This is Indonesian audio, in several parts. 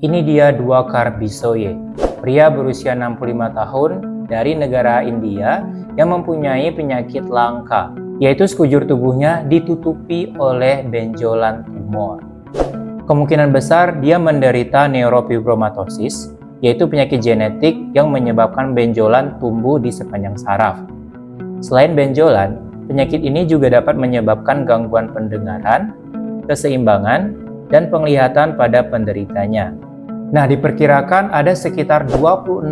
Ini dia Diwakar Bisoye, pria berusia 65 tahun dari negara India yang mempunyai penyakit langka, yaitu sekujur tubuhnya ditutupi oleh benjolan tumor. Kemungkinan besar dia menderita neurofibromatosis, yaitu penyakit genetik yang menyebabkan benjolan tumbuh di sepanjang saraf. Selain benjolan, penyakit ini juga dapat menyebabkan gangguan pendengaran, keseimbangan, dan penglihatan pada penderitanya. Nah, diperkirakan ada sekitar 26.000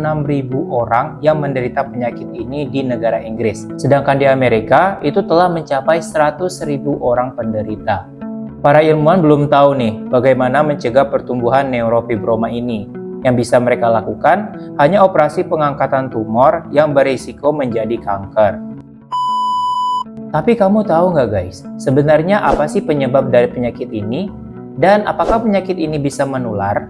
orang yang menderita penyakit ini di negara Inggris. Sedangkan di Amerika, itu telah mencapai 100.000 orang penderita. Para ilmuwan belum tahu nih, bagaimana mencegah pertumbuhan neurofibroma ini. Yang bisa mereka lakukan hanya operasi pengangkatan tumor yang berisiko menjadi kanker. Tapi kamu tahu nggak guys, sebenarnya apa sih penyebab dari penyakit ini? Dan apakah penyakit ini bisa menular?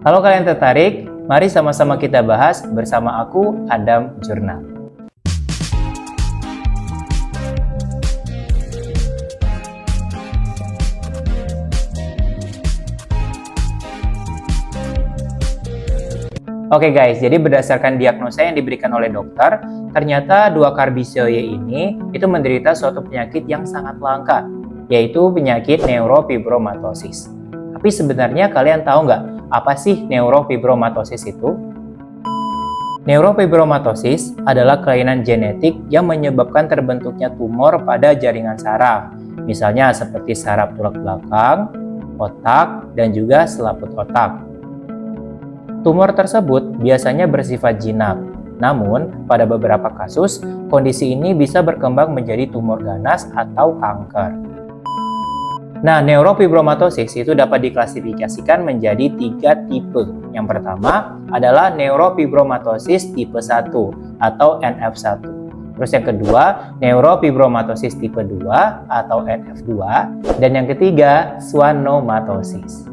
Kalau kalian tertarik, mari sama-sama kita bahas bersama aku, Adam Jurnal. Oke guys, jadi berdasarkan diagnosa yang diberikan oleh dokter, ternyata Diwakar Bisoye ini itu menderita suatu penyakit yang sangat langka, yaitu penyakit neurofibromatosis. Tapi sebenarnya kalian tahu nggak apa sih neurofibromatosis itu? Neurofibromatosis adalah kelainan genetik yang menyebabkan terbentuknya tumor pada jaringan saraf, misalnya seperti saraf tulang belakang, otak, dan juga selaput otak. Tumor tersebut biasanya bersifat jinak, namun pada beberapa kasus, kondisi ini bisa berkembang menjadi tumor ganas atau kanker. Nah, neurofibromatosis itu dapat diklasifikasikan menjadi 3 tipe. Yang pertama adalah neurofibromatosis tipe 1 atau NF1. Terus yang kedua, neurofibromatosis tipe 2 atau NF2. Dan yang ketiga, schwannomatosis.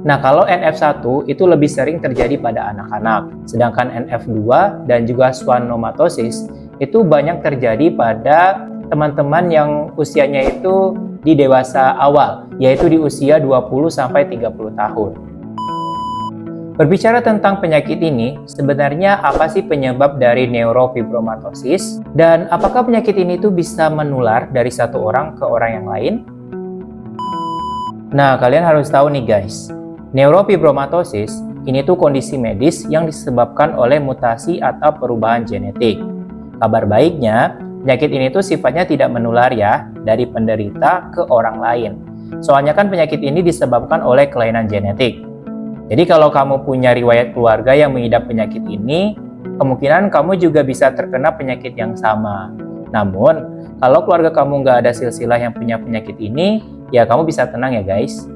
Nah, kalau NF1 itu lebih sering terjadi pada anak-anak, sedangkan NF2 dan juga schwannomatosis itu banyak terjadi pada teman-teman yang usianya itu di dewasa awal, yaitu di usia 20-30 tahun. Berbicara tentang penyakit ini, sebenarnya apa sih penyebab dari neurofibromatosis? Dan apakah penyakit ini tuh bisa menular dari satu orang ke orang yang lain? Nah, kalian harus tahu nih guys, neurofibromatosis ini tuh kondisi medis yang disebabkan oleh mutasi atau perubahan genetik. Kabar baiknya, penyakit ini tuh sifatnya tidak menular ya dari penderita ke orang lain. Soalnya kan penyakit ini disebabkan oleh kelainan genetik. Jadi kalau kamu punya riwayat keluarga yang mengidap penyakit ini, kemungkinan kamu juga bisa terkena penyakit yang sama. Namun, kalau keluarga kamu nggak ada silsilah yang punya penyakit ini, ya kamu bisa tenang ya guys.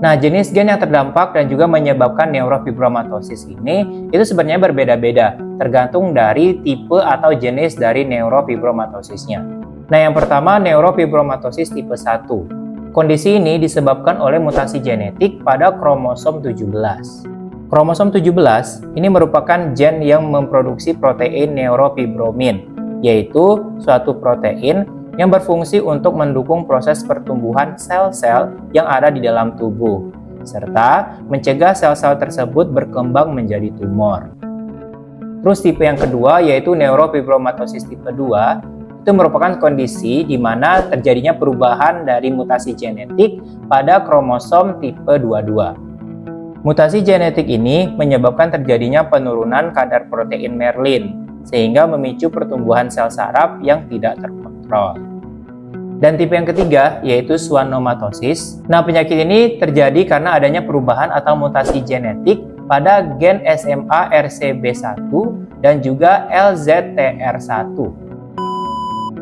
Nah, jenis gen yang terdampak dan juga menyebabkan neurofibromatosis ini itu sebenarnya berbeda-beda, tergantung dari tipe atau jenis dari neurofibromatosis-nya. Nah, yang pertama neurofibromatosis tipe 1. Kondisi ini disebabkan oleh mutasi genetik pada kromosom 17. Kromosom 17 ini merupakan gen yang memproduksi protein neurofibromin, yaitu suatu protein yang berfungsi untuk mendukung proses pertumbuhan sel-sel yang ada di dalam tubuh, serta mencegah sel-sel tersebut berkembang menjadi tumor. Terus tipe yang kedua yaitu neurofibromatosis tipe 2, itu merupakan kondisi di mana terjadinya perubahan dari mutasi genetik pada kromosom tipe 22. Mutasi genetik ini menyebabkan terjadinya penurunan kadar protein Merlin, sehingga memicu pertumbuhan sel saraf yang tidak terkontrol. Dan tipe yang ketiga yaitu schwannomatosis. Nah, penyakit ini terjadi karena adanya perubahan atau mutasi genetik pada gen SMA-RCB1 dan juga LZTR1.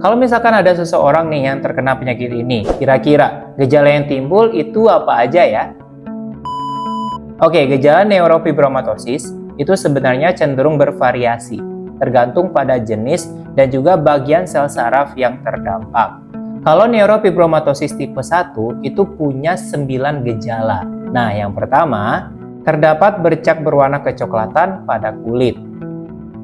Kalau misalkan ada seseorang nih yang terkena penyakit ini, kira-kira gejala yang timbul itu apa aja ya? Oke, gejala neurofibromatosis itu sebenarnya cenderung bervariasi, tergantung pada jenis dan juga bagian sel saraf yang terdampak. Kalau neurofibromatosis tipe 1 itu punya 9 gejala. Nah, yang pertama, terdapat bercak berwarna kecoklatan pada kulit.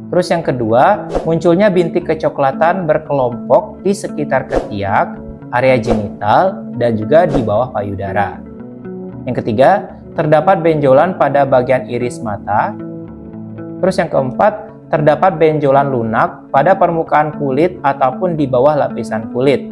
Terus yang kedua, munculnya bintik kecoklatan berkelompok di sekitar ketiak, area genital, dan juga di bawah payudara. Yang ketiga, terdapat benjolan pada bagian iris mata. Terus yang keempat, terdapat benjolan lunak pada permukaan kulit ataupun di bawah lapisan kulit.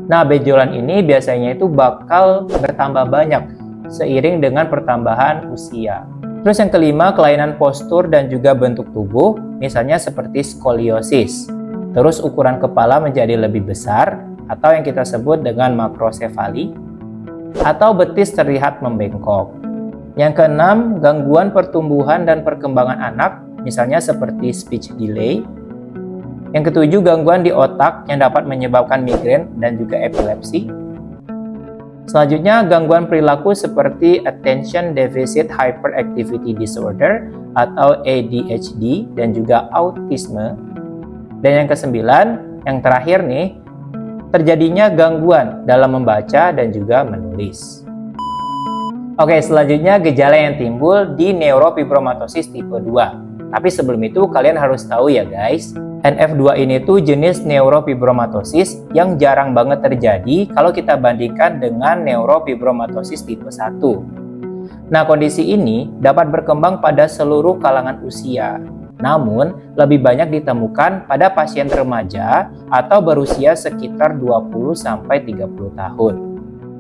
Nah, benjolan ini biasanya itu bakal bertambah banyak seiring dengan pertambahan usia. Terus yang kelima, kelainan postur dan juga bentuk tubuh, misalnya seperti skoliosis. Terus ukuran kepala menjadi lebih besar atau yang kita sebut dengan makrosefali, atau betis terlihat membengkok. Yang keenam, gangguan pertumbuhan dan perkembangan anak, misalnya seperti speech delay. Yang ketujuh, gangguan di otak yang dapat menyebabkan migrain dan juga epilepsi. Selanjutnya, gangguan perilaku seperti Attention Deficit Hyperactivity Disorder atau ADHD dan juga autisme. Dan yang kesembilan, yang terakhir nih, terjadinya gangguan dalam membaca dan juga menulis. Oke, selanjutnya gejala yang timbul di neurofibromatosis tipe 2. Tapi sebelum itu kalian harus tahu ya guys, NF2 ini tuh jenis neurofibromatosis yang jarang banget terjadi kalau kita bandingkan dengan neurofibromatosis tipe 1. Nah, kondisi ini dapat berkembang pada seluruh kalangan usia. Namun, lebih banyak ditemukan pada pasien remaja atau berusia sekitar 20-30 tahun.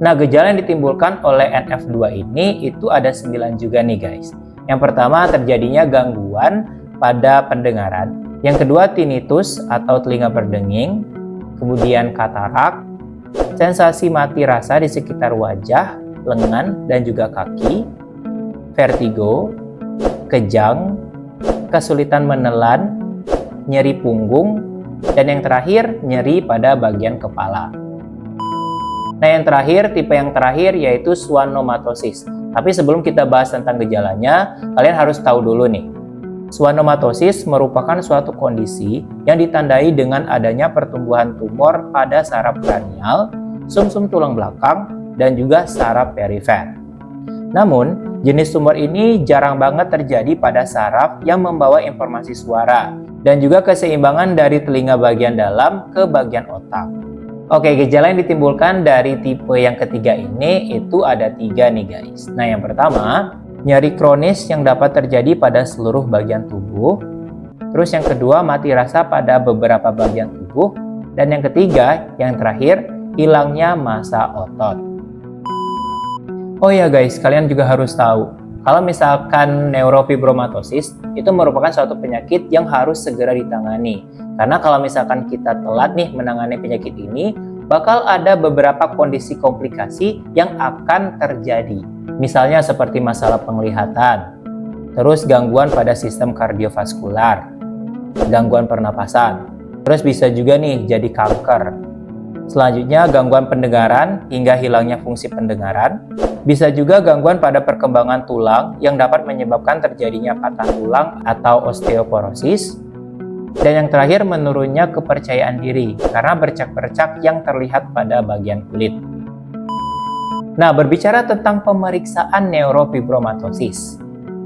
Nah, gejala yang ditimbulkan oleh NF2 ini itu ada 9 juga nih guys. Yang pertama, terjadinya gangguan pada pendengaran. Yang kedua, tinnitus atau telinga berdenging. Kemudian katarak, sensasi mati rasa di sekitar wajah, lengan, dan juga kaki. Vertigo, kejang, kesulitan menelan, nyeri punggung, dan yang terakhir, nyeri pada bagian kepala. Nah, yang terakhir, tipe yang terakhir yaitu schwannomatosis. Tapi sebelum kita bahas tentang gejalanya, kalian harus tahu dulu nih. Schwannomatosis merupakan suatu kondisi yang ditandai dengan adanya pertumbuhan tumor pada saraf kranial, sumsum tulang belakang, dan juga saraf perifer. Namun, jenis tumor ini jarang banget terjadi pada saraf yang membawa informasi suara, dan juga keseimbangan dari telinga bagian dalam ke bagian otak. Oke, gejala yang ditimbulkan dari tipe yang ketiga ini itu ada 3 nih guys. Nah, yang pertama, nyeri kronis yang dapat terjadi pada seluruh bagian tubuh. Terus yang kedua, mati rasa pada beberapa bagian tubuh. Dan yang ketiga, yang terakhir, hilangnya massa otot. Oh ya guys, kalian juga harus tahu, kalau misalkan neurofibromatosis itu merupakan suatu penyakit yang harus segera ditangani. Karena kalau misalkan kita telat nih menangani penyakit ini, bakal ada beberapa kondisi komplikasi yang akan terjadi. Misalnya seperti masalah penglihatan, terus gangguan pada sistem kardiovaskular, gangguan pernapasan, terus bisa juga nih jadi kanker. Selanjutnya gangguan pendengaran hingga hilangnya fungsi pendengaran. Bisa juga gangguan pada perkembangan tulang yang dapat menyebabkan terjadinya patah tulang atau osteoporosis. Dan yang terakhir, menurunnya kepercayaan diri karena bercak-bercak yang terlihat pada bagian kulit. Nah, berbicara tentang pemeriksaan neurofibromatosis,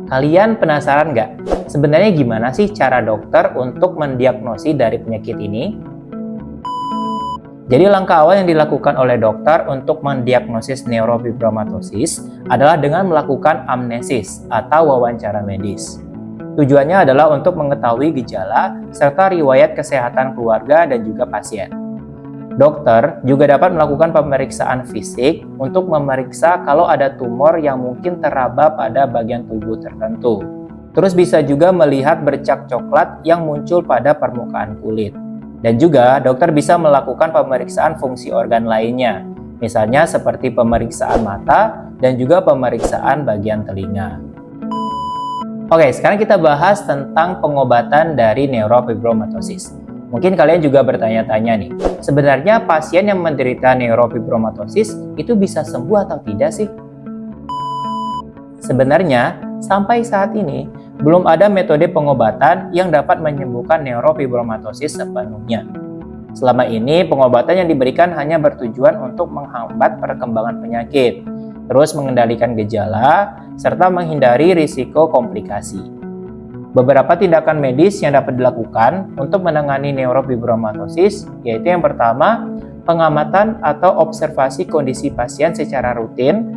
kalian penasaran nggak? Sebenarnya gimana sih cara dokter untuk mendiagnosis dari penyakit ini? Jadi langkah awal yang dilakukan oleh dokter untuk mendiagnosis neurofibromatosis adalah dengan melakukan amnesis atau wawancara medis. Tujuannya adalah untuk mengetahui gejala serta riwayat kesehatan keluarga dan juga pasien. Dokter juga dapat melakukan pemeriksaan fisik untuk memeriksa kalau ada tumor yang mungkin teraba pada bagian tubuh tertentu. Terus bisa juga melihat bercak coklat yang muncul pada permukaan kulit. Dan juga dokter bisa melakukan pemeriksaan fungsi organ lainnya, misalnya seperti pemeriksaan mata dan juga pemeriksaan bagian telinga. Oke, sekarang kita bahas tentang pengobatan dari neurofibromatosis. Mungkin kalian juga bertanya-tanya nih, sebenarnya pasien yang menderita neurofibromatosis itu bisa sembuh atau tidak sih? Sebenarnya, sampai saat ini, belum ada metode pengobatan yang dapat menyembuhkan neurofibromatosis sepenuhnya. Selama ini, pengobatan yang diberikan hanya bertujuan untuk menghambat perkembangan penyakit, terus mengendalikan gejala, serta menghindari risiko komplikasi. Beberapa tindakan medis yang dapat dilakukan untuk menangani neurofibromatosis yaitu yang pertama, pengamatan atau observasi kondisi pasien secara rutin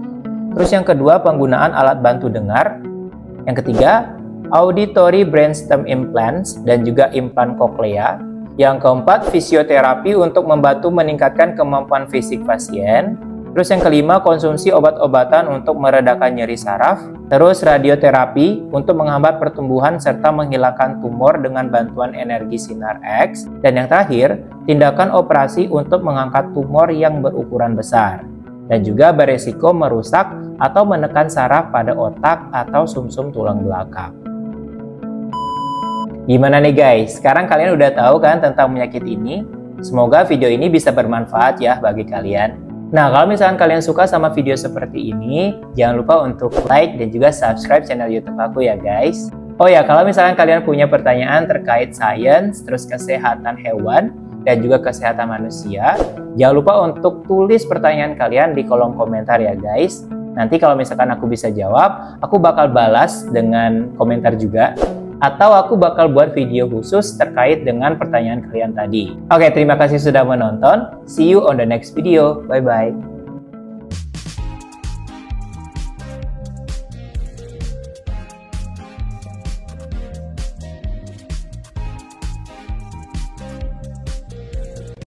Terus yang kedua, penggunaan alat bantu dengar. Yang ketiga, auditory brainstem implants dan juga implan koklea. Yang keempat, fisioterapi untuk membantu meningkatkan kemampuan fisik pasien. Terus yang kelima, konsumsi obat-obatan untuk meredakan nyeri saraf. Terus radioterapi untuk menghambat pertumbuhan serta menghilangkan tumor dengan bantuan energi sinar X. Dan yang terakhir, tindakan operasi untuk mengangkat tumor yang berukuran besar. Dan juga beresiko merusak atau menekan saraf pada otak atau sumsum tulang belakang. Gimana nih guys? Sekarang kalian udah tahu kan tentang penyakit ini? Semoga video ini bisa bermanfaat ya bagi kalian. Nah, kalau misalkan kalian suka sama video seperti ini, jangan lupa untuk like dan juga subscribe channel YouTube aku ya guys. Oh ya, kalau misalkan kalian punya pertanyaan terkait sains, terus kesehatan hewan, dan juga kesehatan manusia, jangan lupa untuk tulis pertanyaan kalian di kolom komentar ya guys. Nanti kalau misalkan aku bisa jawab, aku bakal balas dengan komentar juga. Atau aku bakal buat video khusus terkait dengan pertanyaan kalian tadi. Oke, terima kasih sudah menonton. See you on the next video. Bye-bye.